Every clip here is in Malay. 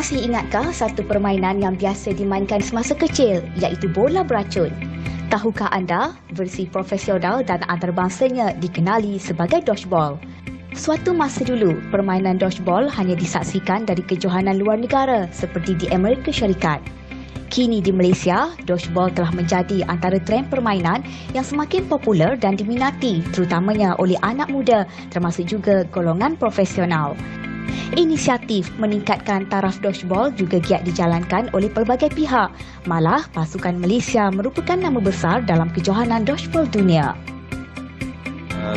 Masih ingatkah satu permainan yang biasa dimainkan semasa kecil, iaitu bola beracun? Tahukah anda, versi profesional dan antarbangsanya dikenali sebagai dodgeball. Suatu masa dulu, permainan dodgeball hanya disaksikan dari kejohanan luar negara seperti di Amerika Syarikat. Kini di Malaysia, dodgeball telah menjadi antara trend permainan yang semakin popular dan diminati, terutamanya oleh anak muda termasuk juga golongan profesional. Inisiatif meningkatkan taraf dodgeball juga giat dijalankan oleh pelbagai pihak. Malah, pasukan Malaysia merupakan nama besar dalam kejohanan dodgeball dunia.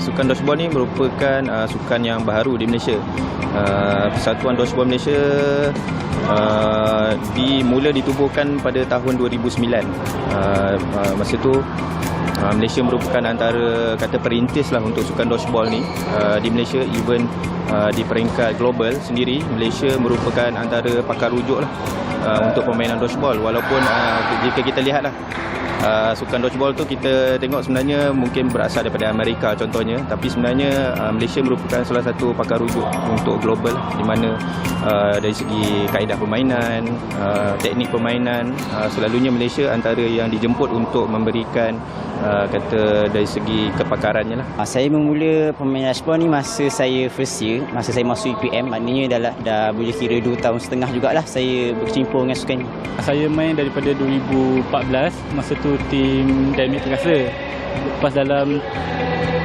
Sukan dodgeball ni merupakan sukan yang baru di Malaysia. Persatuan Dodgeball Malaysia mula ditubuhkan pada tahun 2009. Masa tu Malaysia merupakan antara kata perintis lah untuk sukan dodgeball ni di Malaysia. Even di peringkat global sendiri, Malaysia merupakan antara pakar rujuk lah untuk permainan dodgeball. Walaupun jika kita lihat lah, sukan dodgeball tu kita tengok sebenarnya mungkin berasal daripada Amerika contohnya, tapi sebenarnya Malaysia merupakan salah satu pakar rujuk untuk global, di mana dari segi kaedah permainan, teknik permainan, selalunya Malaysia antara yang dijemput untuk memberikan kata dari segi kepakarannya lah. Saya memula permainan dodgeball ni masa saya first year, masa saya masuk UPM, maknanya dah boleh kira 2 tahun setengah jugalah saya berkecimpung dengan sukan ni. Saya main daripada 2014, masa tu tim Dynamic Perkasa. Lepas dalam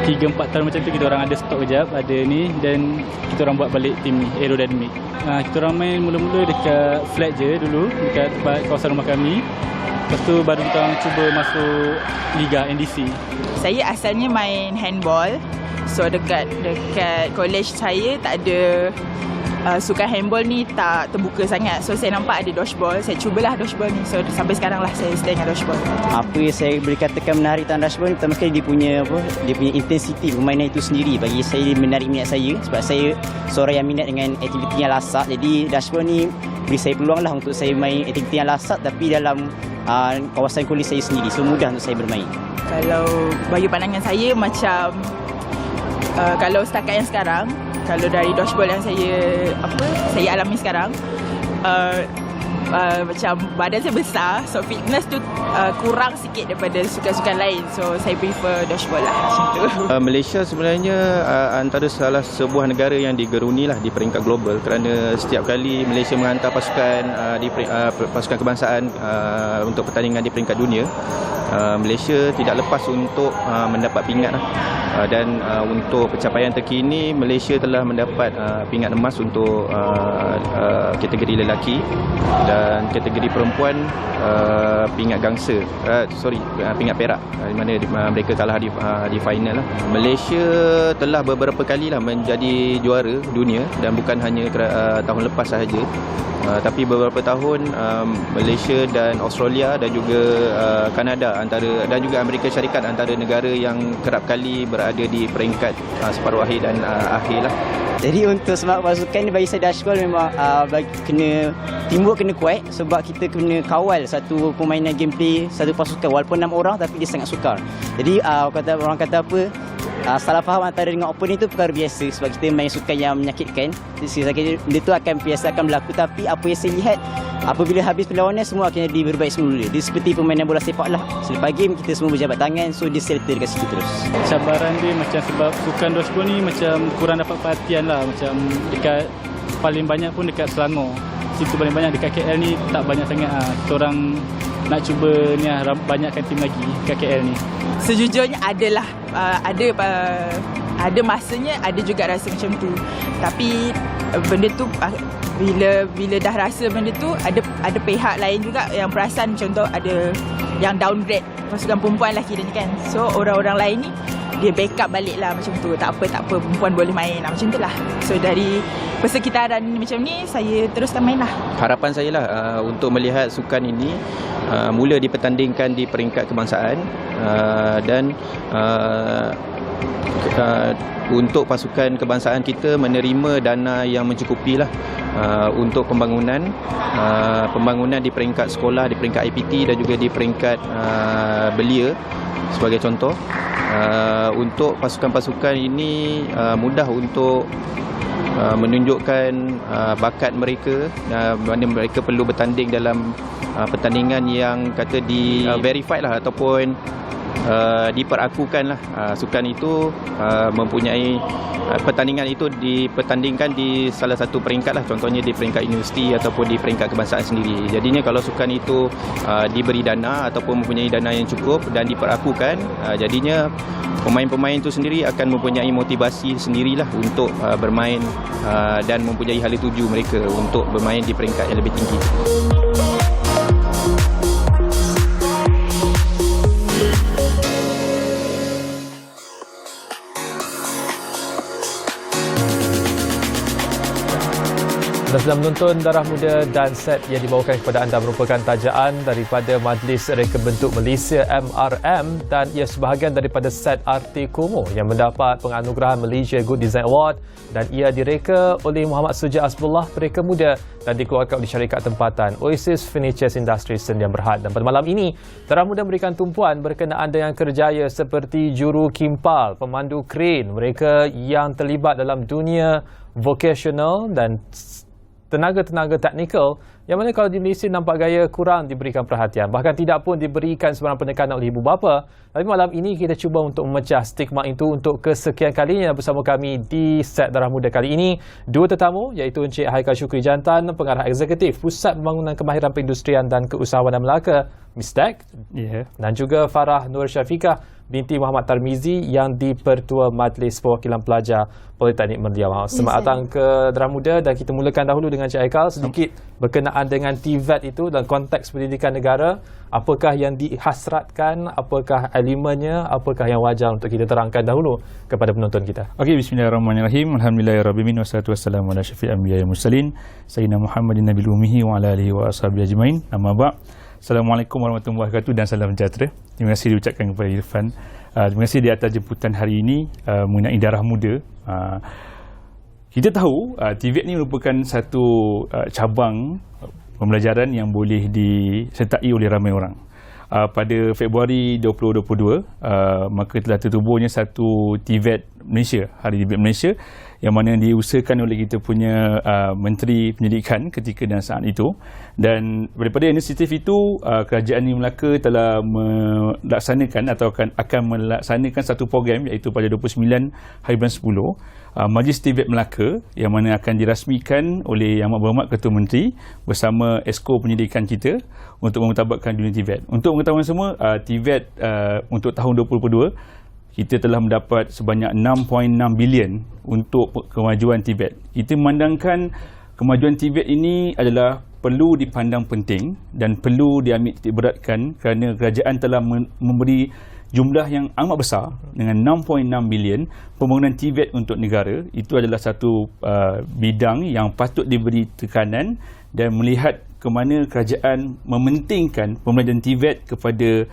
3-4 tahun macam tu, kita orang ada stop kejap, ada ni, dan kita orang buat balik tim ni, Aerodynamic. Kita orang main mula-mula dekat flat je dulu, dekat tempat kawasan rumah kami. Lepas tu baru kita orang cuba masuk Liga NDC. Saya asalnya main handball. So dekat college saya tak ada sukan handball ni, tak terbuka sangat. So saya nampak ada dodgeball, saya cubalah dodgeball ni. So sampai sekarang lah saya stay dengan dodgeball. Apa yang saya boleh katakan menarik tentang dodgeball ni, pertama sekali dia punya intensiti permainan itu sendiri bagi saya menarik minat saya, sebab saya seorang yang minat dengan aktiviti yang lasak. Jadi dodgeball ni beri saya peluang lah untuk saya main aktiviti yang lasak tapi dalam kawasan kulit saya sendiri, so mudah untuk saya bermain. Kalau bagi pandangan saya, macam kalau setakat yang sekarang, kalau dari dodgeball yang saya alami sekarang, macam badan saya besar, so fitness tu kurang sikit daripada sukan-sukan lain. So saya prefer dodgeball lah macam tu. Malaysia sebenarnya antara salah sebuah negara yang digeruni lah di peringkat global, kerana setiap kali Malaysia menghantar pasukan pasukan kebangsaan untuk pertandingan di peringkat dunia, Malaysia tidak lepas untuk mendapat pingat lah. Dan untuk pencapaian terkini, Malaysia telah mendapat pingat emas untuk kategori lelaki, dan kategori perempuan pingat gangsa, pingat perak, di mana mereka kalah di final lah. Malaysia telah beberapa kali lah menjadi juara dunia, dan bukan hanya tahun lepas sahaja, tapi beberapa tahun Malaysia dan Australia dan juga Kanada dan juga Amerika Syarikat antara negara yang kerap kali berada di peringkat separuh akhir dan akhir lah. Jadi untuk semangat pasukan ni, bagi saya dodgeball memang teamwork kena kuat, sebab kita kena kawal satu permainan gameplay satu pasukan, walaupun 6 orang tapi dia sangat sukar. Jadi orang kata apa, salah faham antara dengan opponent itu perkara biasa, sebab kita main sukan yang menyakitkan. Saya kira benda tu akan berlaku, tapi apa yang saya lihat, apabila habis perlawanan, semua akan jadi berbaik semula. Dia seperti permainan bola sepak lah. Selepas game kita semua berjabat tangan, so dia settle dekat situ terus. Cabaran dia macam sebab sukan dodgeball ni macam kurang dapat perhatian lah. Macam dekat paling banyak pun dekat Selangor, situ paling banyak. Dekat KL ni tak banyak sangat. Kita orang nak cuba ni banyakkan tim lagi dekat KL ni. Sejujurnya adalah ada masanya ada juga rasa macam tu, tapi benda tu bila dah rasa benda tu, ada pihak lain juga yang perasan. Contoh ada yang downgrade pasukan perempuan lah kiranya kan, so orang-orang lain ni dia backup balik lah macam tu. Tak apa, perempuan boleh main lah, macam tu lah. So dari persekitaran macam ni, saya teruskan main lah. Harapan saya lah untuk melihat sukan ini mula dipertandingkan di peringkat kebangsaan, dan untuk pasukan kebangsaan kita menerima dana yang mencukupi lah untuk pembangunan di peringkat sekolah, di peringkat IPT dan juga di peringkat belia sebagai contoh. Untuk pasukan-pasukan ini mudah untuk menunjukkan bakat mereka, mana mereka perlu bertanding dalam pertandingan yang kata di verified lah ataupun diperakukan lah. Sukan itu mempunyai pertandingan itu dipertandingkan di salah satu peringkat lah, contohnya di peringkat universiti ataupun di peringkat kebangsaan sendiri. Jadinya kalau sukan itu diberi dana ataupun mempunyai dana yang cukup dan diperakukan, jadinya pemain-pemain itu sendiri akan mempunyai motivasi sendirilah untuk bermain dan mempunyai hala tuju mereka untuk bermain di peringkat yang lebih tinggi. Anda sedang menonton Darah Muda, dan set yang dibawakan kepada anda merupakan tajaan daripada Majlis Reka Bentuk Malaysia MRM, dan ia sebahagian daripada set RT Komo yang mendapat penganugerahan Malaysia Good Design Award, dan ia direka oleh Muhammad Suja Asbullah, pereka muda, dan dikeluarkan oleh syarikat tempatan Oasis Furniture Industries Sdn Bhd. Dan pada malam ini, Darah Muda memberikan tumpuan berkenaan dengan kerjaya seperti juru kimpal, pemandu kren, mereka yang terlibat dalam dunia vocational dan tenaga-tenaga teknikal yang mana kalau di Malaysia nampak gaya kurang diberikan perhatian, bahkan tidak pun diberikan sebarang penekanan oleh ibu bapa. Tapi malam ini kita cuba untuk memecah stigma itu untuk kesekian kalinya bersama kami di set Darah Muda kali ini. Dua tetamu iaitu Encik Haikal Syukri Jantan, Pengarah Eksekutif Pusat Pembangunan Kemahiran Perindustrian dan Keusahawanan Melaka, Mistek, dan juga Farah Nur Syafiqah binti Muhammad Tarmizi yang di-Pertua Majlis Perwakilan Pelajar Politeknik Merliau. Selamat datang ke Darah Muda, dan kita mulakan dahulu dengan Encik Haikal sedikit berkenaan dengan TVET itu dalam konteks pendidikan negara. Apakah yang dihasratkan, apakah elemennya, apakah yang wajar untuk kita terangkan dahulu kepada penonton kita. Okey, bismillahirrahmanirrahim. Alhamdulillahirabbil alamin wassalatu wassalamu ala syafi'il anbiya'i wal mursalin sayyidina Muhammadin nabiyil ummihi wa ala alihi wa ashabihi ajmain. Amma ba'd. Assalamualaikum warahmatullahi wabarakatuh dan salam sejahtera. Terima kasih diucapkan kepada Irfan. Terima kasih di atas jemputan hari ini mengenai Darah Muda. Kita tahu TVET ni merupakan satu cabang pembelajaran yang boleh disertai oleh ramai orang. Pada Februari 2022, maka telah tertubuhnya satu TVET Malaysia, Hari TVET Malaysia, yang mana diusahakan oleh kita punya Menteri Pendidikan ketika dan saat itu. Dan daripada inisiatif itu, Kerajaan Negeri Melaka telah melaksanakan atau akan melaksanakan satu program, iaitu pada 29 hari bulan 10, Majlis TVET Melaka, yang mana akan dirasmikan oleh Yang Amat Berhormat Ketua Menteri bersama Esko Pendidikan kita untuk memutabakkan dunia TVET. Untuk pengetahuan semua, TVET untuk tahun 2022 kita telah mendapat sebanyak 6.6 bilion untuk kemajuan TVET. Kita memandangkan kemajuan TVET ini adalah perlu dipandang penting dan perlu diambil titik beratkan kerana kerajaan telah memberi jumlah yang amat besar dengan 6.6 bilion pembangunan TVET untuk negara. Itu adalah satu bidang yang patut diberi tekanan dan melihat ke mana kerajaan mementingkan pembelajaran TVET kepada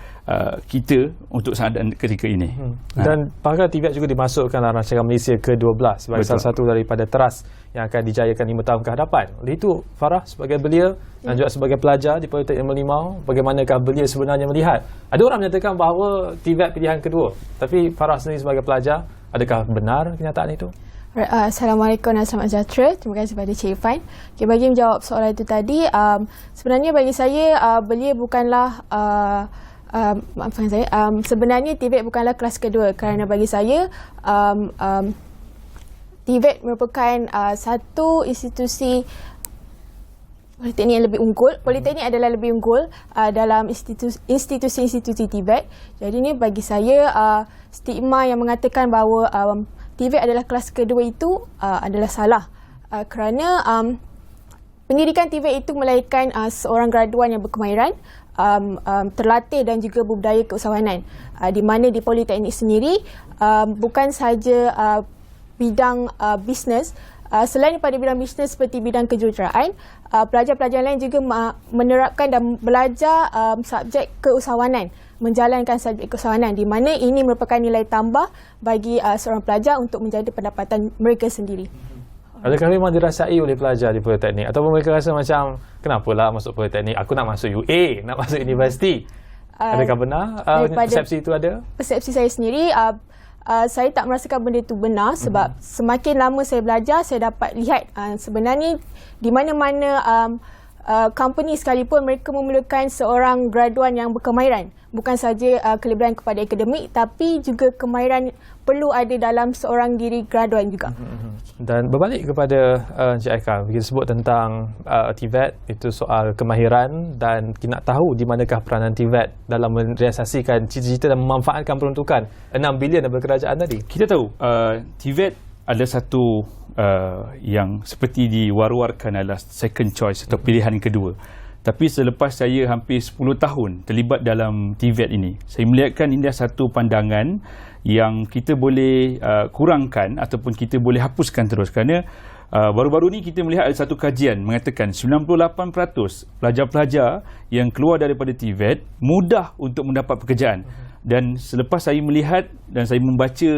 kita untuk saat dan ketika ini. Dan pakar TVET juga dimasukkan dalam rancangan Malaysia ke-12 sebagai salah satu daripada teras yang akan dijayakan 5 tahun ke hadapan. Oleh itu, Farah sebagai belia dan juga sebagai pelajar di Politeknik Merlimau, bagaimanakah belia sebenarnya melihat? Ada orang menyatakan bahawa TVET pilihan kedua, tapi Farah sendiri sebagai pelajar, adakah benar kenyataan itu? Assalamualaikum dan selamat sejahtera. Terima kasih kepada Cik Irfan. Okay, bagi menjawab soalan itu tadi, sebenarnya bagi saya belia bukanlah maafkan saya, sebenarnya TVET bukanlah kelas kedua, kerana bagi saya TVET merupakan satu institusi Politeknik yang lebih unggul. Politeknik adalah lebih unggul dalam institusi-institusi TVET. Jadi ini bagi saya stigma yang mengatakan bahawa TVET adalah kelas kedua itu adalah salah, kerana pendidikan TVET itu melahirkan seorang graduan yang berkemahiran, terlatih dan juga berbudaya keusahawanan, di mana di Politeknik sendiri bukan sahaja bidang bisnes, selain daripada bidang bisnes seperti bidang kejuruteraan, pelajar-pelajar lain juga menerapkan dan belajar subjek keusahawanan, menjalankan subjek keusahawanan, di mana ini merupakan nilai tambah bagi seorang pelajar untuk menjadi pendapatan mereka sendiri. Adakah memang dirasai oleh pelajar di Politeknik, ataupun mereka rasa macam kenapalah masuk Politeknik, aku nak masuk UA, nak masuk universiti? Adakah benar persepsi itu ada? Persepsi saya sendiri, saya tak merasakan benda itu benar sebab semakin lama saya belajar, saya dapat lihat sebenarnya di mana-mana company sekalipun mereka memerlukan seorang graduan yang berkemahiran. Bukan saja kelebihan kepada akademik, tapi juga kemahiran perlu ada dalam seorang diri graduan juga. Dan berbalik kepada Encik Aika, kita sebut tentang TVET, itu soal kemahiran dan kita nak tahu di manakah peranan TVET dalam merealisasikan cita-cita dan memanfaatkan peruntukan 6 bilion daripada kerajaan tadi. Kita tahu TVET adalah satu yang seperti diwar-warkan adalah second choice atau pilihan yang kedua. Tapi selepas saya hampir 10 tahun terlibat dalam TVET ini, saya melihatkan ini adalah satu pandangan yang kita boleh kurangkan ataupun kita boleh hapuskan terus, kerana baru-baru ni kita melihat ada satu kajian mengatakan 98% pelajar-pelajar yang keluar daripada TVET mudah untuk mendapat pekerjaan. Dan selepas saya melihat dan saya membaca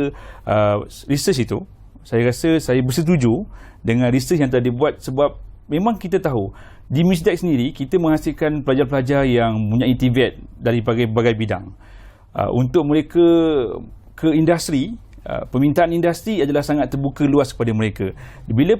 research itu, saya rasa saya bersetuju dengan research yang telah dibuat, sebab memang kita tahu di MISDEC sendiri kita menghasilkan pelajar-pelajar yang mempunyai TVET dari berbagai bidang. Untuk mereka ke industri, permintaan industri adalah sangat terbuka luas kepada mereka. Bila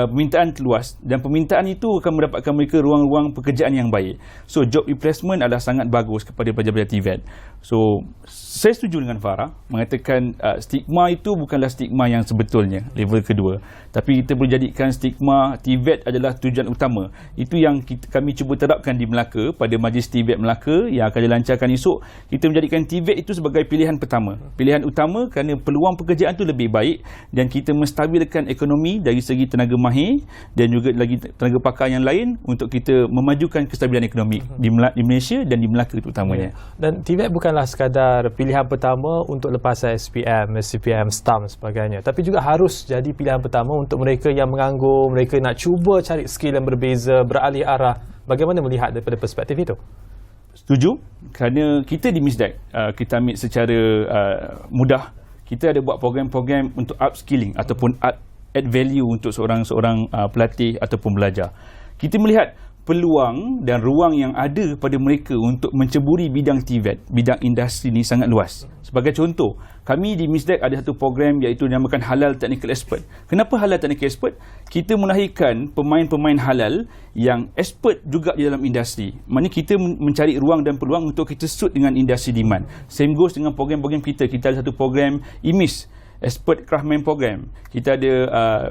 permintaan terluas dan permintaan itu akan mendapatkan mereka ruang-ruang pekerjaan yang baik. So job replacement adalah sangat bagus kepada pelajar-pelajar TVET. So saya setuju dengan Farah mengatakan stigma itu bukanlah stigma yang sebetulnya level kedua, tapi kita boleh jadikan stigma TVET adalah tujuan utama. Itu yang kami cuba terapkan di Melaka pada Majlis TVET Melaka yang akan dilancarkan esok. Kita menjadikan TVET itu sebagai pilihan pertama, pilihan utama, kerana peluang pekerjaan itu lebih baik dan kita menstabilkan ekonomi dari segi tenaga mahir dan juga lagi tenaga pakar yang lain untuk kita memajukan kestabilan ekonomi di Malaysia dan di Melaka terutamanya. Dan TVET bukanlah sekadar pilihan pertama untuk lepasan SPM, SPM, STAM sebagainya, tapi juga harus jadi pilihan pertama untuk mereka yang menganggur, mereka nak cuba cari skill yang berbeza, beralih arah. Bagaimana melihat daripada perspektif itu? Setuju, kerana kita di MISDEC kita ambil secara mudah. Kita ada buat program-program untuk upskilling ataupun add value untuk seorang pelatih ataupun belajar. Kita melihat peluang dan ruang yang ada pada mereka untuk menceburi bidang TVET, bidang industri ni sangat luas. Sebagai contoh, kami di MISDEC ada satu program iaitu dinamakan Halal Technical Expert. Kenapa Halal Technical Expert? Kita melahirkan pemain-pemain halal yang expert juga di dalam industri. Maknanya kita mencari ruang dan peluang untuk kita suit dengan industri demand. Same goes dengan program-program kita. Kita ada satu program IMIS, Expert Craftsman Program. Kita ada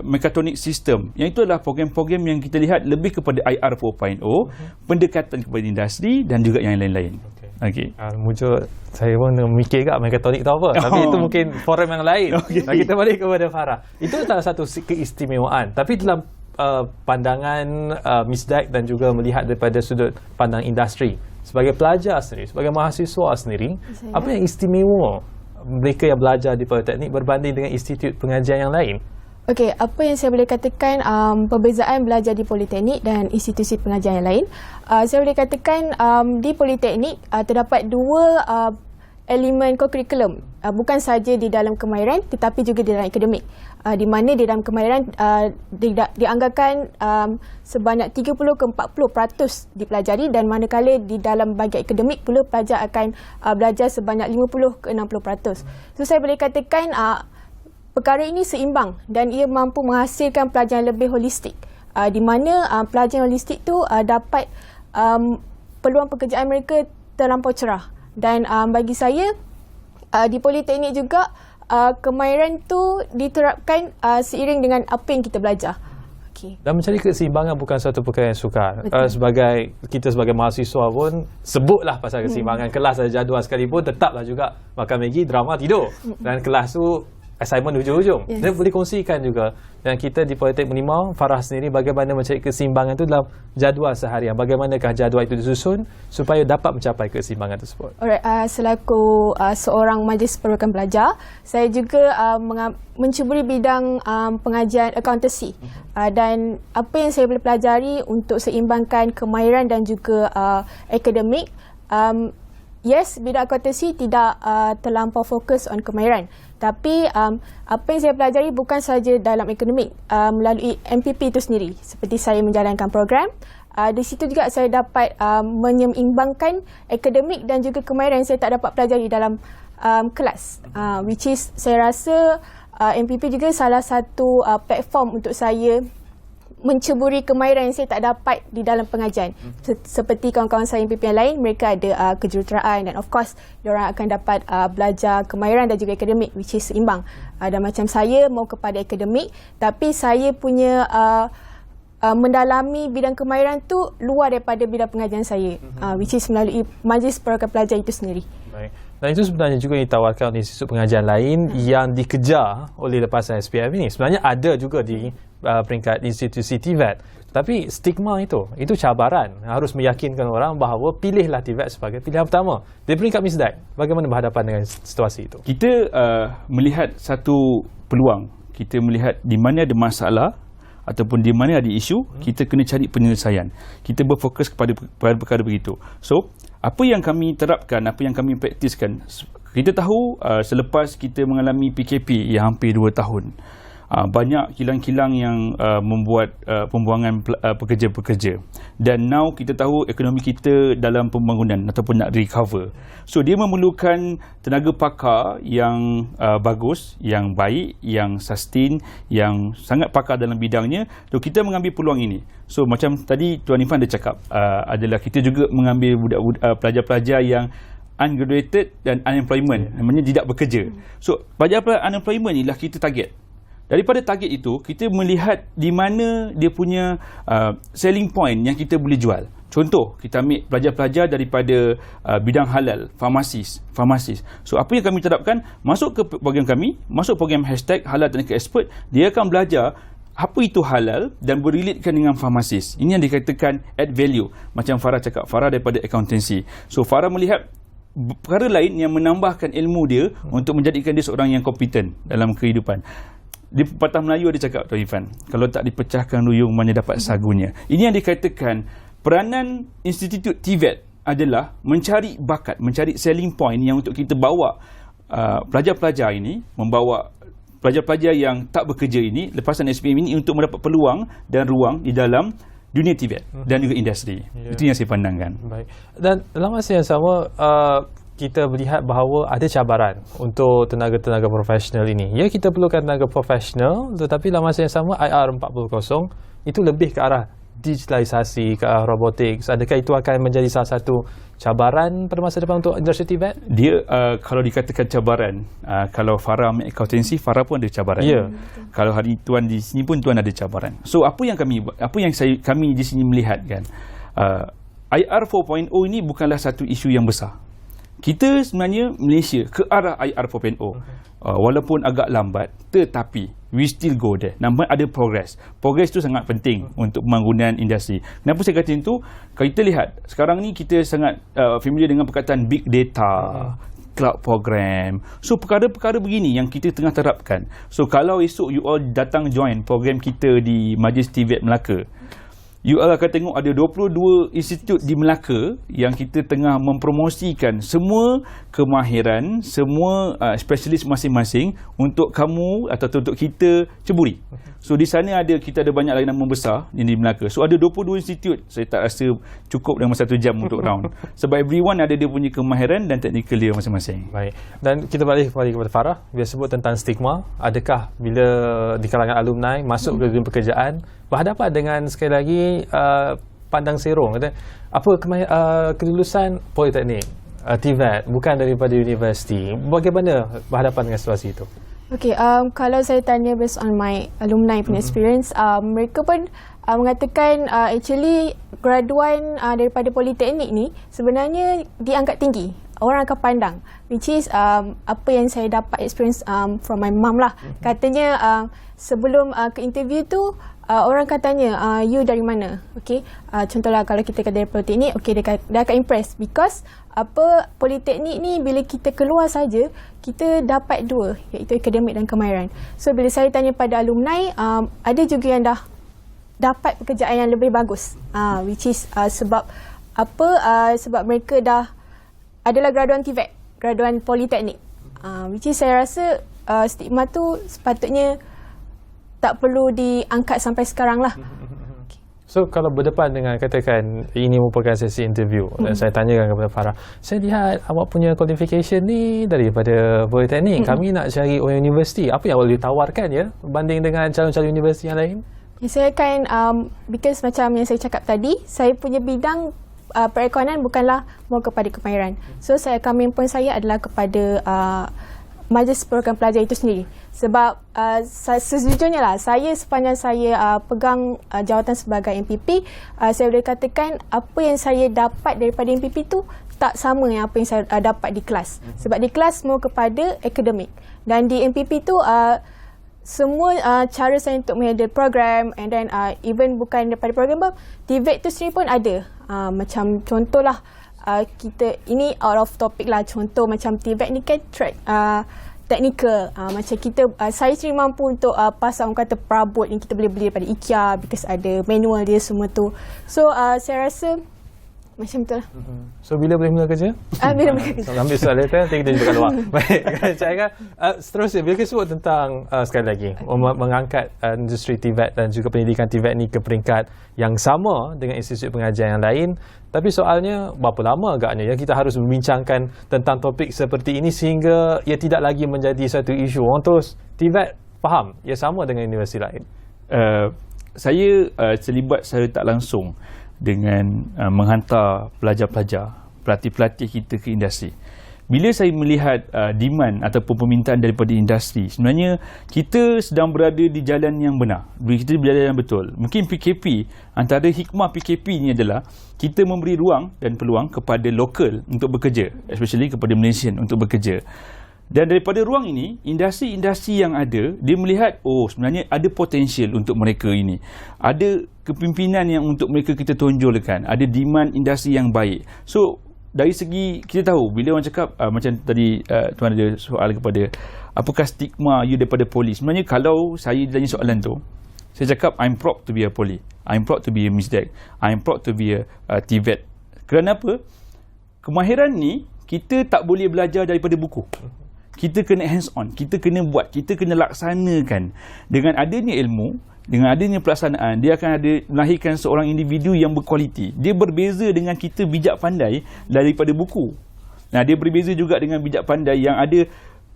Mechatronic System. Yang itu adalah program-program yang kita lihat lebih kepada IR 4.0, pendekatan kepada industri dan juga yang lain-lain. Okey. Muncul saya pun mikir kat mekatronik tu apa. Tapi itu mungkin forum yang lain. Kita balik kepada Farah. Itu salah satu keistimewaan. Tapi dalam pandangan MISDEC dan juga melihat daripada sudut pandang industri, sebagai pelajar sendiri, sebagai mahasiswa sendiri, apa yang istimewa mereka yang belajar di Politeknik berbanding dengan institut pengajian yang lain? Okey, apa yang saya boleh katakan perbezaan belajar di Politeknik dan institusi pengajian yang lain, saya boleh katakan di Politeknik terdapat dua elemen kurikulum, bukan saja di dalam kemahiran tetapi juga di dalam akademik, di mana di dalam kemahiran dianggarkan sebanyak 30 ke 40% dipelajari, dan manakala di dalam bahagian akademik pula pelajar akan belajar sebanyak 50 ke 60%. So saya boleh katakan perkara ini seimbang dan ia mampu menghasilkan pelajaran lebih holistik, di mana pelajaran holistik tu dapat peluang pekerjaan mereka terlampau cerah. Dan bagi saya di Politeknik juga kemahiran tu diterapkan seiring dengan apa yang kita belajar. Dan mencari keseimbangan bukan satu perkara yang sukar. Sebagai kita sebagai mahasiswa pun sebutlah pasal keseimbangan. Kelas ada jadual sekalipun tetaplah juga makan Maggi, drama, tidur. Dan kelas tu assignment hujung-hujung. Dan boleh kongsikan juga dan kita di Politeknik Merlimau, Farah sendiri, bagaimana mencari keseimbangan itu dalam jadual seharian. Bagaimanakah jadual itu disusun supaya dapat mencapai keseimbangan tersebut? Alright, selaku seorang majlis perlukan belajar, saya juga mencuburi bidang pengajian accountancy. Dan apa yang saya boleh pelajari untuk seimbangkan kemahiran dan juga akademik, yes, bidang accountancy tidak terlampau fokus on kemahiran. Tapi apa yang saya pelajari bukan sahaja dalam akademik, melalui MPP itu sendiri. Seperti saya menjalankan program, di situ juga saya dapat menyeimbangkan akademik dan juga kemahiran yang saya tak dapat pelajari dalam kelas, which is saya rasa MPP juga salah satu platform untuk saya menceburi kemahiran yang saya tak dapat di dalam pengajian. Seperti kawan-kawan saya MPP yang lain, mereka ada kejuruteraan dan of course diorang akan dapat belajar kemahiran dan juga akademik, which is seimbang. Dan macam saya mau kepada akademik, tapi saya punya mendalami bidang kemahiran tu luar daripada bidang pengajian saya, which is melalui majlis perwakilan pelajar itu sendiri. Baik. Dan itu sebenarnya juga ditawarkan oleh institut pengajian lain yang dikejar oleh lepasan SPM ini. Sebenarnya ada juga di peringkat institusi TVET. Tapi stigma itu cabaran. Harus meyakinkan orang bahawa pilihlah TVET sebagai pilihan pertama. Di peringkat MISDAQ, bagaimana berhadapan dengan situasi itu? Kita melihat satu peluang. Kita melihat di mana ada masalah ataupun di mana ada isu, kita kena cari penyelesaian. Kita berfokus kepada perkara begitu. So, apa yang kami terapkan, apa yang kami praktiskan, kita tahu selepas kita mengalami PKP yang hampir 2 tahun, banyak kilang-kilang yang membuat pembuangan pekerja-pekerja, dan now kita tahu ekonomi kita dalam pembangunan ataupun nak recover. So dia memerlukan tenaga pakar yang bagus, yang baik, yang sustain, yang sangat pakar dalam bidangnya. So kita mengambil peluang ini. So macam tadi Tuan Irfan dah cakap, adalah kita juga mengambil pelajar-pelajar yang ungraduated dan unemployment, namanya tidak bekerja. So pelajar unemployment inilah kita target. Daripada target itu, kita melihat di mana dia punya selling point yang kita boleh jual. Contoh, kita ambil pelajar-pelajar daripada bidang halal, farmasis. So, apa yang kami terapkan, masuk ke program kami, masuk program #halal technical expert, dia akan belajar apa itu halal dan berrelatekan dengan farmasis. Ini yang dikatakan add value. Macam Farah cakap, Farah daripada accountancy. So, Farah melihat perkara lain yang menambahkan ilmu dia untuk menjadikan dia seorang yang kompeten dalam kehidupan. Di pepatah Melayu ada cakap, Tuan Irfan, kalau tak dipecahkan duyung mana dapat sagunya. Ini yang dikatakan peranan Institut TVET adalah mencari bakat, mencari selling point yang untuk kita bawa pelajar-pelajar ini, membawa pelajar-pelajar yang tak bekerja ini, lepasan SPM ini untuk mendapat peluang dan ruang di dalam dunia TVET dan juga industri. Itu yang saya pandangkan. Baik. Dan dalam masa yang sama, kita melihat bahawa ada cabaran untuk tenaga-tenaga profesional ini. Ya, kita perlukan tenaga profesional, tetapi dalam masa yang sama IR 4.0 itu lebih ke arah digitalisasi, ke arah robotik. Adakah itu akan menjadi salah satu cabaran pada masa depan untuk industri TVET? Dia kalau dikatakan cabaran, kalau Farah ambil accountancy, Farah pun ada cabaran. Ya. Kalau hari Tuan di sini pun Tuan ada cabaran. So apa yang kami kami di sini melihat kan, IR 4.0 ini bukanlah satu isu yang besar. Kita sebenarnya Malaysia ke arah IR 4.0, walaupun agak lambat, tetapi we still go there. Nampak ada progress. Progress itu sangat penting untuk pembangunan industri. Kenapa saya kata itu? Kalau kita lihat sekarang ni kita sangat familiar dengan perkataan big data, cloud program. So perkara-perkara begini yang kita tengah terapkan. So kalau esok you all datang join program kita di Majlis TVET Melaka, you all akan tengok ada 22 institut di Melaka yang kita tengah mempromosikan semua kemahiran, semua spesialis masing-masing untuk kamu atau untuk kita ceburi. So di sana kita ada banyak layanan membesar di Melaka. So ada 22 institut. Saya tak rasa cukup dalam 1 jam untuk round. Sebab everyone ada dia punya kemahiran dan teknikal dia masing-masing. Baik. Dan kita balik kembali kepada Farah. Dia sebut tentang stigma. Adakah bila di kalangan alumni masuk ke dunia pekerjaan berhadapan dengan sekali lagi pandang serong, kata apa kelulusan politeknik, TVET, bukan daripada universiti. Bagaimana berhadapan dengan situasi itu? Okay, kalau saya tanya based on my alumni punya experience, mereka pun mengatakan actually graduan daripada politeknik ni sebenarnya dianggap tinggi. Orang akan pandang, which is apa yang saya dapat experience from my mum lah. Katanya sebelum ke interview tu, orang akan tanya, you dari mana? Okay, contohlah kalau kita dari politeknik, okay, dia akan impress because politeknik ni bila kita keluar saja kita dapat 2, iaitu akademik dan kemahiran. So bila saya tanya pada alumni, ada juga yang dah dapat pekerjaan yang lebih bagus, which is sebab sebab mereka dah adalah graduan TVET, graduan politeknik, which is saya rasa stigma tu sepatutnya tak perlu diangkat sampai sekarang lah. So kalau berdepan dengan katakan ini merupakan sesi interview dan saya tanyakan kepada Farah, saya lihat awak punya qualification ni daripada Politeknik, kami nak cari orang universiti, apa yang awak boleh tawarkan ya berbanding dengan calon-calon universiti yang lain? Ya, saya akan because macam yang saya cakap tadi, saya punya bidang perekonomian bukanlah more kepada kemahiran. So saya akan main saya adalah kepada majlis program pelajar itu sendiri. Sebab sejujurnya lah, saya sepanjang saya pegang jawatan sebagai MPP, saya boleh katakan apa yang saya dapat daripada MPP tu tak sama yang apa yang saya dapat di kelas. Sebab di kelas more kepada akademik. Dan di MPP tu semua cara saya untuk menghandle program, and then even bukan daripada program, TVET tu sendiri pun ada. Macam contohlah, kita ini out of topic lah, contoh macam TVET ni kan track technical, macam kita saya sendiri mampu untuk pasang orang kata perabot yang kita boleh beli daripada IKEA because ada manual dia semua tu. So saya rasa macam tu lah. So bila boleh mula kerja? Bila boleh kerja. Ambil soal later, nanti kita jumpa kat luar. Baik, cakap seterusnya, bila kita sebut tentang sekali lagi mengangkat industri TVET dan juga pendidikan TVET ni ke peringkat yang sama dengan institusi pengajian yang lain, tapi soalnya berapa lama agaknya ya kita harus membincangkan tentang topik seperti ini sehingga ia tidak lagi menjadi satu isu. Orang terus TVET faham ia sama dengan universiti lain. Saya terlibat secara tak langsung dengan menghantar pelajar-pelajar, pelatih-pelatih kita ke industri. Bila saya melihat demand ataupun permintaan daripada industri, sebenarnya kita sedang berada di jalan yang benar. Kita berada yang betul. Mungkin PKP, antara hikmah PKP ini adalah kita memberi ruang dan peluang kepada lokal untuk bekerja, especially kepada Malaysian untuk bekerja. Dan daripada ruang ini, industri-industri yang ada, dia melihat, oh sebenarnya ada potensial untuk mereka ini. Ada kepimpinan yang untuk mereka kita tonjolkan. Ada demand industri yang baik. So, dari segi, kita tahu, bila orang cakap, macam tadi Tuan ada soal kepada, apakah stigma you daripada poli? Sebenarnya kalau saya ditanya soalan tu, saya cakap, I'm proud to be a poli. I'm proud to be a MISDEC. I'm proud to be a TVET. Kerana apa? Kemahiran ni, kita tak boleh belajar daripada buku. Kita kena hands on, kita kena buat, kita kena laksanakan. Dengan adanya ilmu, dengan adanya pelaksanaan, dia akan ada melahirkan seorang individu yang berkualiti. Dia berbeza dengan kita bijak pandai daripada buku. Nah, dia berbeza juga dengan bijak pandai yang ada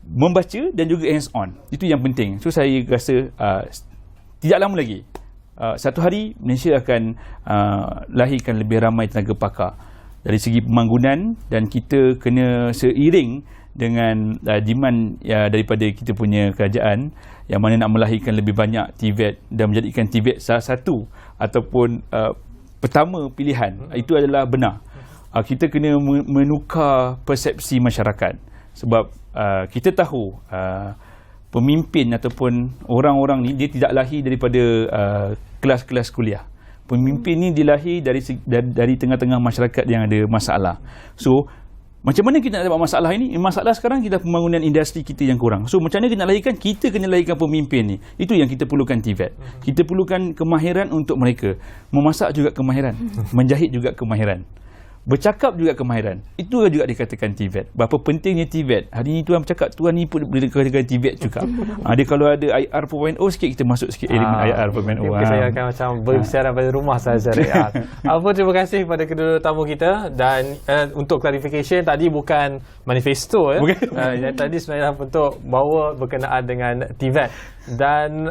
membaca dan juga hands on. Itu yang penting. So saya rasa tidak lama lagi, satu hari Malaysia akan lahirkan lebih ramai tenaga pakar dari segi pembangunan, dan kita kena seiring dengan demand daripada kita punya kerajaan yang mana nak melahirkan lebih banyak TVET dan menjadikan TVET salah satu ataupun pertama pilihan. Itu adalah benar. Kita kena menukar persepsi masyarakat, sebab kita tahu pemimpin ataupun orang-orang ni dia tidak lahir daripada kelas-kelas kuliah. Pemimpin ni dilahir dari tengah-tengah masyarakat yang ada masalah. So macam mana kita nak dapat masalah ini? Masalah sekarang kita pembangunan industri kita yang kurang. So macam mana kita nak lahirkan? Kita kena lahirkan pemimpin ni. Itu yang kita perlukan TVET. Kita perlukan kemahiran untuk mereka. Memasak juga kemahiran. Menjahit juga kemahiran. Bercakap juga kemahiran. Itu juga dikatakan TVET. Berapa pentingnya TVET. Hari ini Tuan bercakap, Tuan ni pun boleh dikatakan TVET juga. Dia kalau ada IR 4.0 sikit, kita masuk sikit elemen IR 4.0. Mungkin saya akan macam berbicara pada rumah sahaja. Apa, terima kasih kepada kedua tamu kita. Dan untuk clarification, tadi bukan manifesto. Yang tadi sebenarnya untuk bawa berkenaan dengan TVET. Dan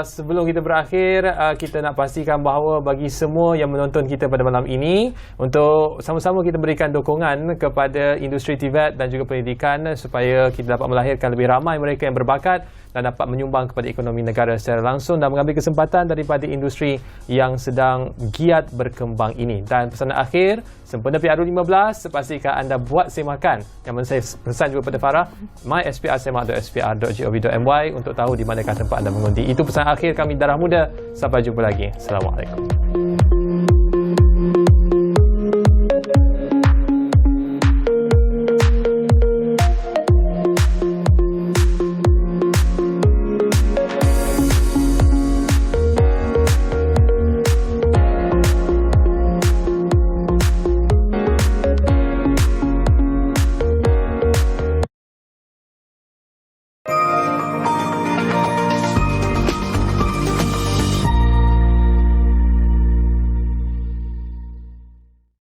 sebelum kita berakhir, kita nak pastikan bahawa bagi semua yang menonton kita pada malam ini, untuk sama-sama kita berikan dukungan kepada industri TVET dan juga pendidikan supaya kita dapat melahirkan lebih ramai mereka yang berbakat dan dapat menyumbang kepada ekonomi negara secara langsung dan mengambil kesempatan daripada industri yang sedang giat berkembang ini. Dan pesanan akhir, sempena PRU15, pastikan anda buat semakan. Yang mana saya pesan juga pada Farah, mysprsemak.spr.gov.my untuk tahu di manakah tempat anda mengundi. Itu pesanan akhir kami Darah Muda. Sampai jumpa lagi. Assalamualaikum.